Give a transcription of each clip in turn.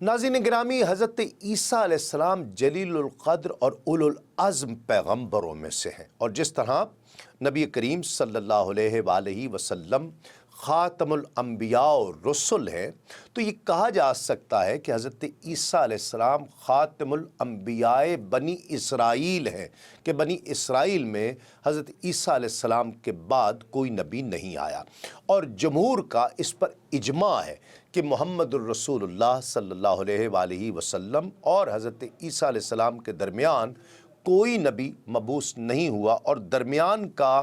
ناظرین گرامی، حضرت عیسیٰ علیہ السلام جلیل القدر اور اولو العزم پیغمبروں میں سے ہیں، اور جس طرح نبی کریم صلی اللہ علیہ وآلہ وسلم خاتم الانبیاء اور رسول ہیں، تو یہ کہا جا سکتا ہے کہ حضرت عیسیٰ علیہ السلام خاتم الانبیاء بنی اسرائیل ہیں، کہ بنی اسرائیل میں حضرت عیسیٰ علیہ السلام کے بعد کوئی نبی نہیں آیا، اور جمہور کا اس پر اجماع ہے کہ محمد الرسول اللہ صلی اللہ علیہ وآلہ وسلم اور حضرت عیسیٰ علیہ السلام کے درمیان کوئی نبی مبعوث نہیں ہوا، اور درمیان کا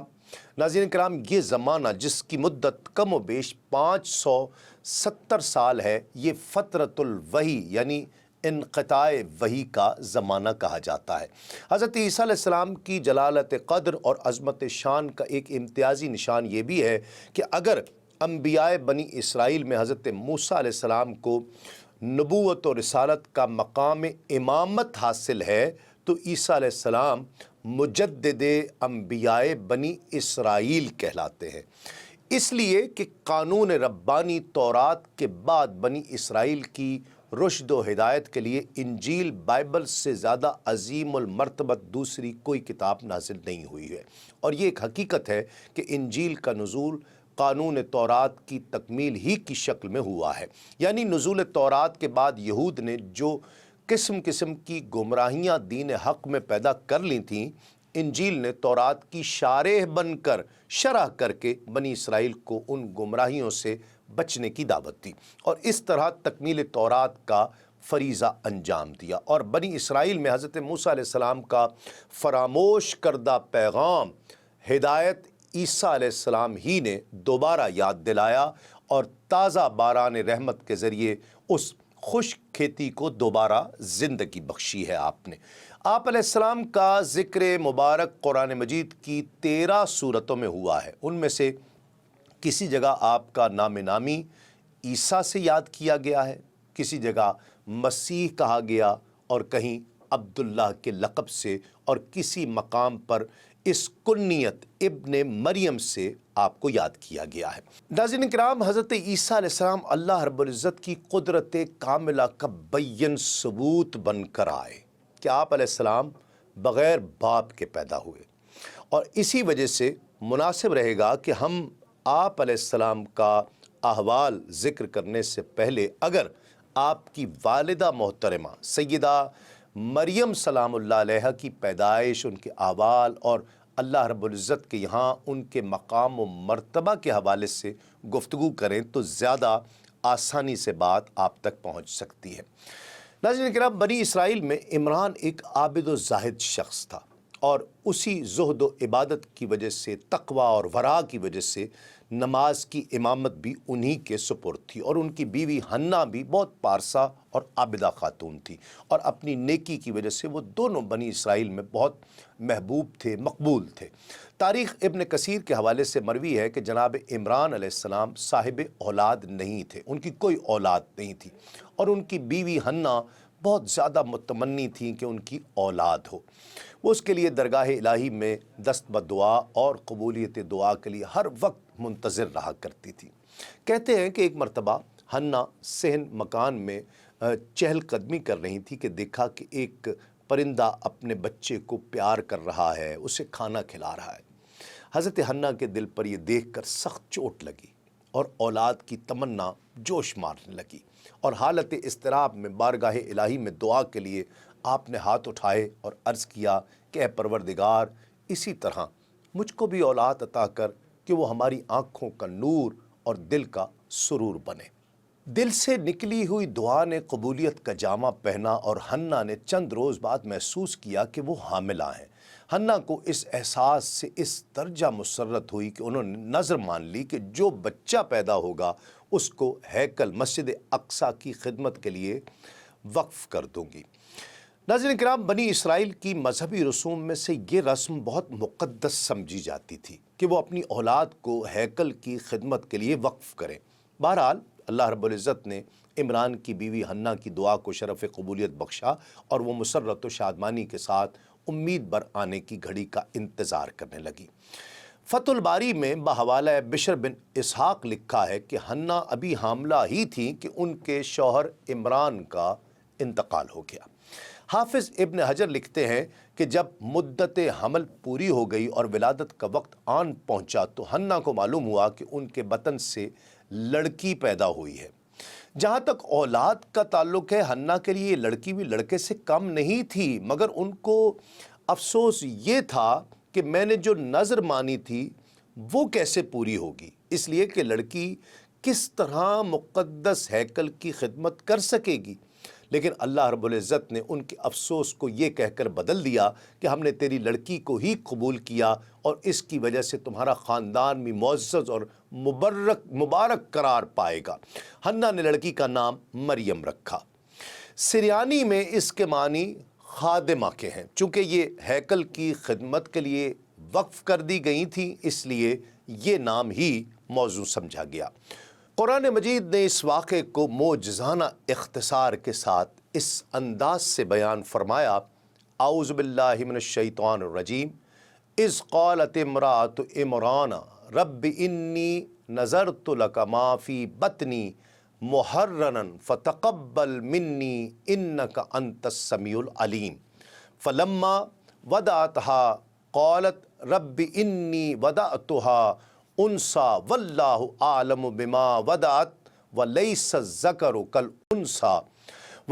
ناظرین کرام یہ زمانہ جس کی مدت کم و بیش 570 سال ہے، یہ فترۃ الوحی یعنی انقطاع وحی کا زمانہ کہا جاتا ہے۔ حضرت عیسیٰ علیہ السلام کی جلالت قدر اور عظمت شان کا ایک امتیازی نشان یہ بھی ہے کہ اگر انبیاء بنی اسرائیل میں حضرت موسیٰ علیہ السلام کو نبوت و رسالت کا مقام امامت حاصل ہے، تو عیسیٰ علیہ السلام مجدد انبیاء بنی اسرائیل کہلاتے ہیں، اس لیے کہ قانون ربانی تورات کے بعد بنی اسرائیل کی رشد و ہدایت کے لیے انجیل بائبل سے زیادہ عظیم المرتبت دوسری کوئی کتاب نازل نہیں ہوئی ہے، اور یہ ایک حقیقت ہے کہ انجیل کا نزول قانون تورات کی تکمیل ہی کی شکل میں ہوا ہے، یعنی نزول تورات کے بعد یہود نے جو قسم کی گمراہیاں دین حق میں پیدا کر لی تھیں، انجیل نے تورات کی شارح بن کر شرح کر کے بنی اسرائیل کو ان گمراہیوں سے بچنے کی دعوت دی، اور اس طرح تکمیل تورات کا فریضہ انجام دیا، اور بنی اسرائیل میں حضرت موسیٰ علیہ السلام کا فراموش کردہ پیغام ہدایت عیسیٰ علیہ السلام ہی نے دوبارہ یاد دلایا، اور تازہ باران رحمت کے ذریعے اس خشک کھیتی کو دوبارہ زندگی بخشی ہے۔ آپ علیہ السلام کا ذکر مبارک قرآن مجید کی 13 سورتوں میں ہوا ہے، ان میں سے کسی جگہ آپ کا نام نامی عیسیٰ سے یاد کیا گیا ہے، کسی جگہ مسیح کہا گیا، اور کہیں عبداللہ کے لقب سے، اور کسی مقام پر اس کنیت ابن مریم سے آپ کو یاد کیا گیا ہے۔ ناظرین کرام، حضرت عیسیٰ علیہ السلام اللہ رب العزت کی قدرت کاملہ کا بیان ثبوت بن کر آئے کہ آپ علیہ السلام بغیر باپ کے پیدا ہوئے، اور اسی وجہ سے مناسب رہے گا کہ ہم آپ علیہ السلام کا احوال ذکر کرنے سے پہلے اگر آپ کی والدہ محترمہ سیدہ مریم سلام اللہ علیہ کی پیدائش، ان کے احوال اور اللہ رب العزت کے یہاں ان کے مقام و مرتبہ کے حوالے سے گفتگو کریں تو زیادہ آسانی سے بات آپ تک پہنچ سکتی ہے۔ ناظرین کرام، بنی اسرائیل میں عمران ایک عابد و زاہد شخص تھا، اور اسی زہد و عبادت کی وجہ سے، تقوی اور ورع کی وجہ سے نماز کی امامت بھی انہی کے سپرد تھی، اور ان کی بیوی حنہ بھی بہت پارسا اور عابدہ خاتون تھی، اور اپنی نیکی کی وجہ سے وہ دونوں بنی اسرائیل میں بہت محبوب تھے، مقبول تھے۔ تاریخ ابن کثیر کے حوالے سے مروی ہے کہ جناب عمران علیہ السلام صاحب اولاد نہیں تھے، ان کی کوئی اولاد نہیں تھی، اور ان کی بیوی حنہ بہت زیادہ متمنی تھیں کہ ان کی اولاد ہو۔ وہ اس کے لیے درگاہ الہی میں دست بدعا اور قبولیت دعا کے لیے ہر وقت منتظر رہا کرتی تھی۔ کہتے ہیں کہ ایک مرتبہ حنہ صحن مکان میں چہل قدمی کر رہی تھی کہ دیکھا کہ ایک پرندہ اپنے بچے کو پیار کر رہا ہے، اسے کھانا کھلا رہا ہے۔ حضرت حنہ کے دل پر یہ دیکھ کر سخت چوٹ لگی، اور اولاد کی تمنا جوش مارنے لگی، اور حالت اضطراب میں بارگاہ الہی میں دعا کے لیے آپ نے ہاتھ اٹھائے اور عرض کیا کہ اے پروردگار، اسی طرح مجھ کو بھی اولاد عطا کر کہ وہ ہماری آنکھوں کا نور اور دل کا سرور بنے۔ دل سے نکلی ہوئی دعا نے قبولیت کا جامہ پہنا، اور حنہ نے چند روز بعد محسوس کیا کہ وہ حاملہ ہیں۔ حنہ کو اس احساس سے اس درجہ مسرت ہوئی کہ انہوں نے نظر مان لی کہ جو بچہ پیدا ہوگا اس کو ہیکل مسجد اقصیٰ کی خدمت کے لیے وقف کر دوں گی۔ ناظرین کرام، بنی اسرائیل کی مذہبی رسوم میں سے یہ رسم بہت مقدس سمجھی جاتی تھی کہ وہ اپنی اولاد کو ہیکل کی خدمت کے لیے وقف کریں۔ بہرحال اللہ رب العزت نے عمران کی بیوی حنہ کی دعا کو شرف قبولیت بخشا، اور وہ مسرت و شادمانی کے ساتھ امید بر آنے کی گھڑی کا انتظار کرنے لگی۔ فتح الباری میں بحوالہ بشر بن اسحاق لکھا ہے کہ حنہ ابھی حاملہ ہی تھیں کہ ان کے شوہر عمران کا انتقال ہو گیا۔ حافظ ابن حجر لکھتے ہیں کہ جب مدت حمل پوری ہو گئی اور ولادت کا وقت آن پہنچا تو حنہ کو معلوم ہوا کہ ان کے بطن سے لڑکی پیدا ہوئی ہے۔ جہاں تک اولاد کا تعلق ہے، حنہ کے لیے یہ لڑکی بھی لڑکے سے کم نہیں تھی، مگر ان کو افسوس یہ تھا کہ میں نے جو نظر مانی تھی وہ کیسے پوری ہوگی، اس لیے کہ لڑکی کس طرح مقدس ہیکل کی خدمت کر سکے گی۔ لیکن اللہ رب العزت نے ان کے افسوس کو یہ کہہ کر بدل دیا کہ ہم نے تیری لڑکی کو ہی قبول کیا اور اس کی وجہ سے تمہارا خاندان بھی معزز اور مبارک قرار پائے گا۔ حنہ نے لڑکی کا نام مریم رکھا۔ سریانی میں اس کے معنی خادمہ کے ہیں، چونکہ یہ ہیکل کی خدمت کے لیے وقف کر دی گئی تھی، اس لیے یہ نام ہی موضوع سمجھا گیا۔ قرآن مجید نے اس واقعے کو معجزانہ اختصار کے ساتھ اس انداز سے بیان فرمایا: اعوذ باللہ من الشیطان الرجیم، اذ قالت امرأۃ عمران رب انی نذرت لک ما فی بطنی محررا فتقبل منی انک انت السمیع العلیم، فلما وضعتها قالت رب انی وضعتها انثی واللہ اعلم بما وضعت ولیس الذکر کالانثی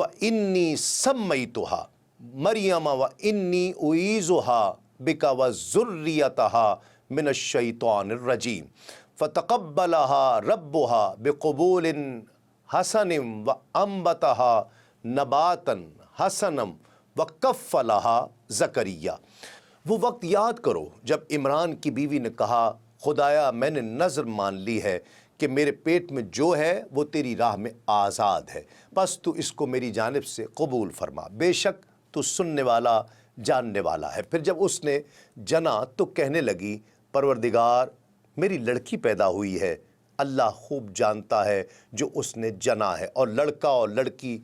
وانی سمیتها مریم وانی اعیذها بک وذریتها من الشیطان الرجیم فتقبلها ربها بقبول حسن وانبتها نباتا حسنا وکفلها زکریا۔ وہ وقت یاد کرو جب عمران کی بیوی نے کہا، خدایا میں نے نظر مان لی ہے کہ میرے پیٹ میں جو ہے وہ تیری راہ میں آزاد ہے، بس تو اس کو میری جانب سے قبول فرما، بے شک تو سننے والا جاننے والا ہے۔ پھر جب اس نے جنا تو کہنے لگی، پروردگار میری لڑکی پیدا ہوئی ہے، اللہ خوب جانتا ہے جو اس نے جنا ہے، اور لڑکا اور لڑکی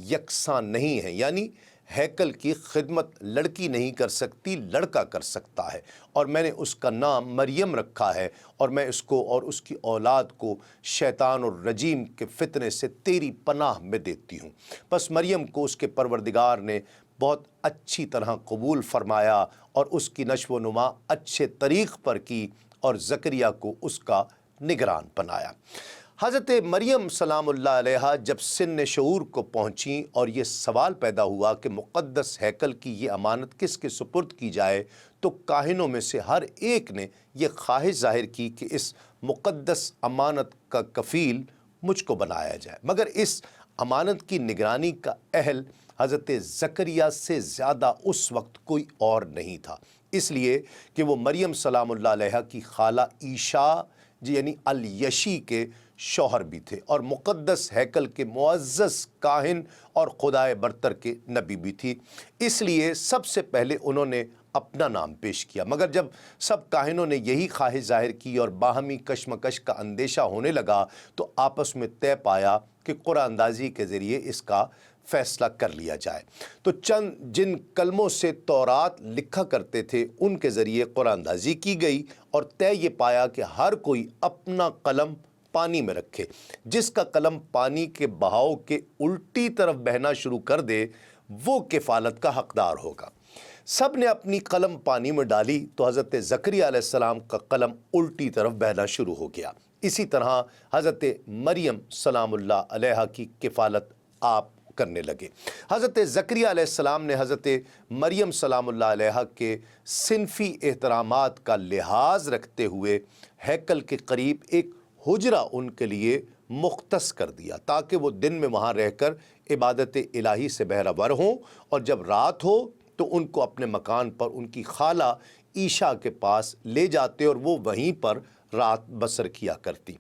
یکساں نہیں ہیں، یعنی ہیکل کی خدمت لڑکی نہیں کر سکتی، لڑکا کر سکتا ہے، اور میں نے اس کا نام مریم رکھا ہے، اور میں اس کو اور اس کی اولاد کو شیطان الرجیم کے فتنے سے تیری پناہ میں دیتی ہوں۔ بس مریم کو اس کے پروردگار نے بہت اچھی طرح قبول فرمایا اور اس کی نشو و نما اچھے طریق پر کی، اور زکریا کو اس کا نگران بنایا۔ حضرت مریم سلام اللہ علیہا جب سن شعور کو پہنچیں اور یہ سوال پیدا ہوا کہ مقدس ہیکل کی یہ امانت کس کے سپرد کی جائے، تو کاہنوں میں سے ہر ایک نے یہ خواہش ظاہر کی کہ اس مقدس امانت کا کفیل مجھ کو بنایا جائے، مگر اس امانت کی نگرانی کا اہل حضرت زکریا سے زیادہ اس وقت کوئی اور نہیں تھا، اس لیے کہ وہ مریم سلام اللہ علیہا کی خالہ عیشا یعنی الیشی کے شوہر بھی تھے، اور مقدس ہیکل کے معزز کاہن اور خدائے برتر کے نبی بھی تھی، اس لیے سب سے پہلے انہوں نے اپنا نام پیش کیا۔ مگر جب سب کاہنوں نے یہی خواہش ظاہر کی اور باہمی کشمکش کا اندیشہ ہونے لگا، تو آپس میں طے پایا کہ قرعہ اندازی کے ذریعے اس کا فیصلہ کر لیا جائے۔ تو چند جن کلموں سے تورات لکھا کرتے تھے ان کے ذریعے قرعہ اندازی کی گئی، اور طے یہ پایا کہ ہر کوئی اپنا قلم پانی میں رکھے، جس کا قلم پانی کے بہاؤ کے الٹی طرف بہنا شروع کر دے وہ کفالت کا حقدار ہوگا۔ سب نے اپنی قلم پانی میں ڈالی تو حضرت زکریا علیہ السلام کا قلم الٹی طرف بہنا شروع ہو گیا۔ اسی طرح حضرت مریم سلام اللہ علیہا کی کفالت آپ کرنے لگے۔ حضرت زکریا علیہ السلام نے حضرت مریم سلام اللہ علیہا کے صنفی احترامات کا لحاظ رکھتے ہوئے ہیکل کے قریب ایک حجرہ ان کے لیے مختص کر دیا، تاکہ وہ دن میں وہاں رہ کر عبادت الہی سے بہرہ ور ہوں، اور جب رات ہو تو ان کو اپنے مکان پر ان کی خالہ عیشا کے پاس لے جاتے اور وہ وہیں پر رات بسر کیا کرتی۔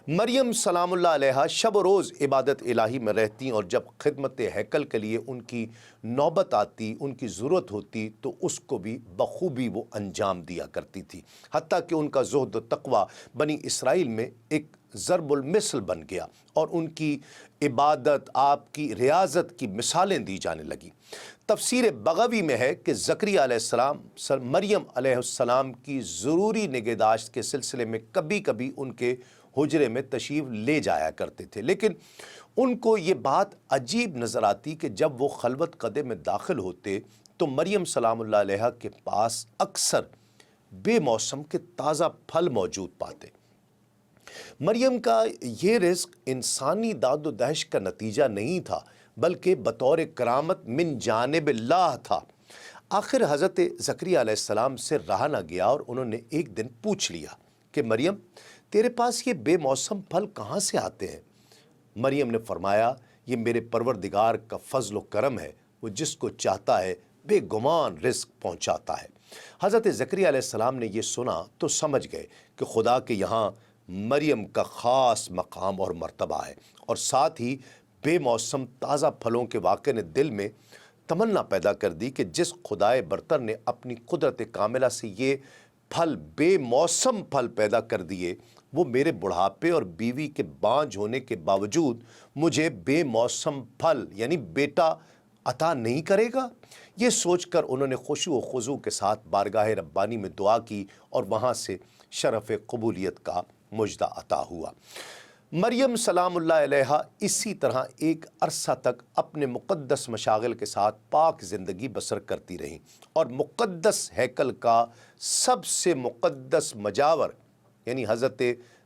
مریم سلام اللہ علیہا شب و روز عبادت الہی میں رہتی، اور جب خدمت ہیکل کے لیے ان کی نوبت آتی، ان کی ضرورت ہوتی، تو اس کو بھی بخوبی وہ انجام دیا کرتی تھی، حتیٰ کہ ان کا زہد و تقوی بنی اسرائیل میں ایک ضرب المثل بن گیا اور ان کی عبادت، آپ کی ریاضت کی مثالیں دی جانے لگیں۔ تفسیر بغوی میں ہے کہ زکریا علیہ السلام مریم علیہ السلام کی ضروری نگہداشت کے سلسلے میں کبھی کبھی ان کے حجرے میں تشریف لے جایا کرتے تھے، لیکن ان کو یہ بات عجیب نظر آتی کہ جب وہ خلوت قدے میں داخل ہوتے تو مریم سلام اللہ علیہ کے پاس اکثر بے موسم کے تازہ پھل موجود پاتے۔ مریم کا یہ رزق انسانی داد و دہش کا نتیجہ نہیں تھا، بلکہ بطور کرامت من جانب اللہ تھا۔ آخر حضرت زکریا علیہ السلام سے رہا نہ گیا اور انہوں نے ایک دن پوچھ لیا کہ مریم، تیرے پاس یہ بے موسم پھل کہاں سے آتے ہیں؟ مریم نے فرمایا، یہ میرے پروردگار کا فضل و کرم ہے، وہ جس کو چاہتا ہے بے گمان رزق پہنچاتا ہے۔ حضرت زکریا علیہ السلام نے یہ سنا تو سمجھ گئے کہ خدا کے یہاں مریم کا خاص مقام اور مرتبہ ہے، اور ساتھ ہی بے موسم تازہ پھلوں کے واقعے نے دل میں تمنا پیدا کر دی کہ جس خدائے برتر نے اپنی قدرت کاملہ سے یہ پھل بے موسم پھل پیدا کر دیے، وہ میرے بڑھاپے اور بیوی کے بانجھ ہونے کے باوجود مجھے بے موسم پھل یعنی بیٹا عطا نہیں کرے گا۔ یہ سوچ کر انہوں نے خشوع و خضوع کے ساتھ بارگاہ ربانی میں دعا کی اور وہاں سے شرف قبولیت کا مجدہ عطا ہوا۔ مریم سلام اللہ علیہ اسی طرح ایک عرصہ تک اپنے مقدس مشاغل کے ساتھ پاک زندگی بسر کرتی رہیں، اور مقدس ہیکل کا سب سے مقدس مجاور یعنی حضرت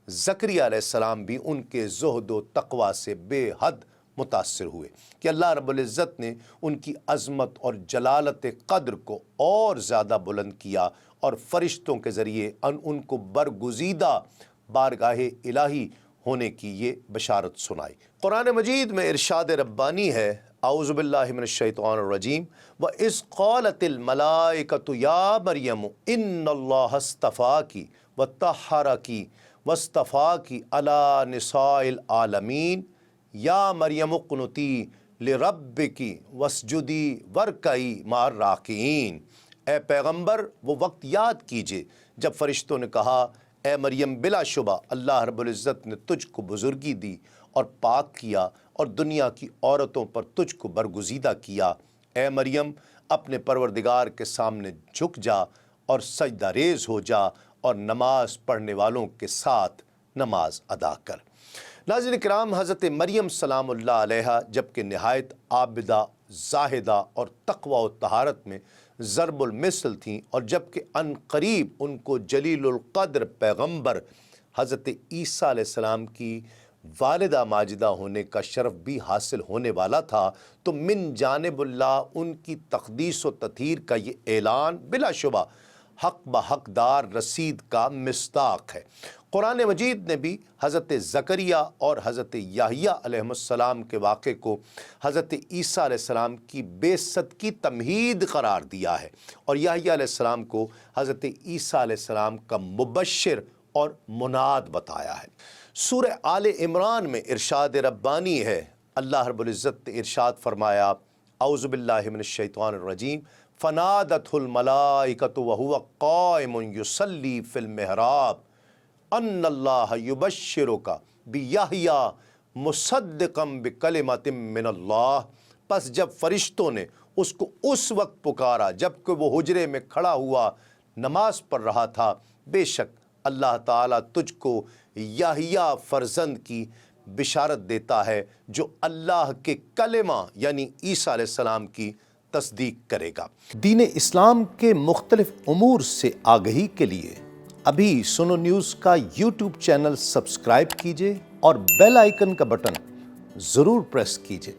زکریا علیہ السلام بھی ان کے زہد و تقوی سے بے حد متاثر ہوئے کہ اللہ رب العزت نے ان کی عظمت اور جلالت قدر کو اور زیادہ بلند کیا اور فرشتوں کے ذریعے ان کو برگزیدہ بارگاہ الہی ہونے کی یہ بشارت سنائی۔ قرآن مجید میں ارشاد ربانی ہے، اعوذ باللہ من الشیطان الرجیم، وَإِذْ قَالَتِ الْمَلَائِكَةُ يَا مَرْيَمُ إِنَّ اللَّهَ اصْطَفَاكِ وَطَهَّرَكِ وَاصْطَفَاكِ عَلَى نِسَاءِ الْعَالَمِينَ یا مریم اقنتی لربکی واسجدی ورکعی مع الراکعین۔ اے پیغمبر، وہ وقت یاد کیجئے جب فرشتوں نے کہا، اے مریم، بلا شبہ اللہ رب العزت نے تجھ کو بزرگی دی اور پاک کیا اور دنیا کی عورتوں پر تجھ کو برگزیدہ کیا۔ اے مریم، اپنے پروردگار کے سامنے جھک جا اور سجدہ ریز ہو جا اور نماز پڑھنے والوں کے ساتھ نماز ادا کر۔ ناظرین کرام، حضرت مریم سلام اللہ علیہ جبکہ نہایت عابدہ، زاہدہ اور تقوی و طہارت میں ضرب المثل تھیں، اور جبکہ عن قریب ان کو جلیل القدر پیغمبر حضرت عیسیٰ علیہ السلام کی والدہ ماجدہ ہونے کا شرف بھی حاصل ہونے والا تھا، تو من جانب اللہ ان کی تقدیس و تطہیر کا یہ اعلان بلا شبہ حق بحقدار رسید کا مصداق ہے۔ قرآن مجید نے بھی حضرت زکریا اور حضرت یحییٰ علیہ السلام کے واقعے کو حضرت عیسیٰ علیہ السلام کی بعثت کی تمہید قرار دیا ہے، اور یحییٰ علیہ السلام کو حضرت عیسیٰ علیہ السلام کا مبشر اور مناد بتایا ہے۔ سورہ آل عمران میں ارشاد ربانی ہے، اللہ رب العزت نے ارشاد فرمایا، اعوذ باللہ من الشیطان الرجیم، فنادتہ الملائکۃ وہو قائم یصلی فی المحراب ان اللہ یبشرک بیحییٰ مصدقا بکلمۃ من اللہ۔ پس جب فرشتوں نے اس کو اس وقت پکارا جبکہ وہ حجرے میں کھڑا ہوا نماز پڑھ رہا تھا، بے شک اللہ تعالیٰ تجھ کو یحییٰ فرزند کی بشارت دیتا ہے جو اللہ کے کلمہ یعنی عیسیٰ علیہ السلام کی تصدیق کرے گا۔ دین اسلام کے مختلف امور سے آگہی کے لیے ابھی سنو نیوز کا یوٹیوب چینل سبسکرائب کیجئے اور بیل آئیکن کا بٹن ضرور پریس کیجئے۔